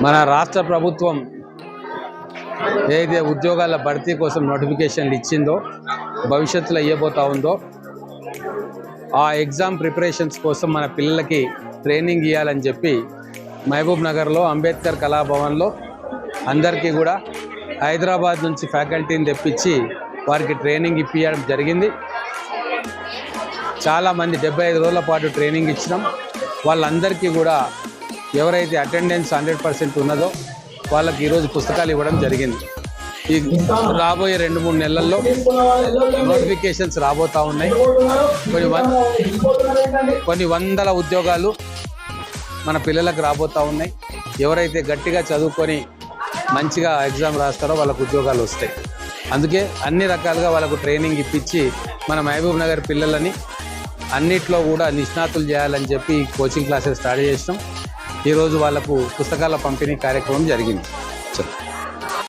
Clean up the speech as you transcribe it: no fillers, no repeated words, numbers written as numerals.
మన రాష్ట్ర ప్రభుత్వం ఏదైతే ఉద్యోగాల భర్తీ కోసం నోటిఫికేషన్లు ఇచ్చిందో, భవిష్యత్తులో ఇవ్వబోతా ఉందో, ఆ ఎగ్జామ్ ప్రిపరేషన్స్ కోసం మన పిల్లలకి ట్రైనింగ్ ఇవ్వాలని చెప్పి మహబూబ్ నగర్లో అంబేద్కర్ కళాభవన్లో అందరికీ కూడా హైదరాబాద్ నుంచి ఫ్యాకల్టీని తెప్పించి వారికి ట్రైనింగ్ ఇప్పించడం జరిగింది. చాలామంది 75 రోజుల పాటు ట్రైనింగ్ ఇచ్చినాం. వాళ్ళందరికీ కూడా ఎవరైతే అటెండెన్స్ 100% ఉన్నదో వాళ్ళకి ఈరోజు పుస్తకాలు ఇవ్వడం జరిగింది. ఈ రాబోయే 2-3 నెలల్లో నోటిఫికేషన్స్ రాబోతూ ఉన్నాయి. కొన్ని వందల ఉద్యోగాలు మన పిల్లలకు రాబోతూ ఉన్నాయి. ఎవరైతే గట్టిగా చదువుకొని మంచిగా ఎగ్జామ్ రాస్తారో వాళ్ళకు ఉద్యోగాలు వస్తాయి. అందుకే అన్ని రకాలుగా వాళ్ళకు ట్రైనింగ్ ఇప్పించి మన మహబూబ్ నగర్ పిల్లలని అన్నిట్లో కూడా నిష్ణాతులు చేయాలని చెప్పి కోచింగ్ క్లాసెస్ స్టార్ట్ చేసినాం. ఈరోజు వాళ్ళకు పుస్తకాల పంపిణీ కార్యక్రమం జరిగింది.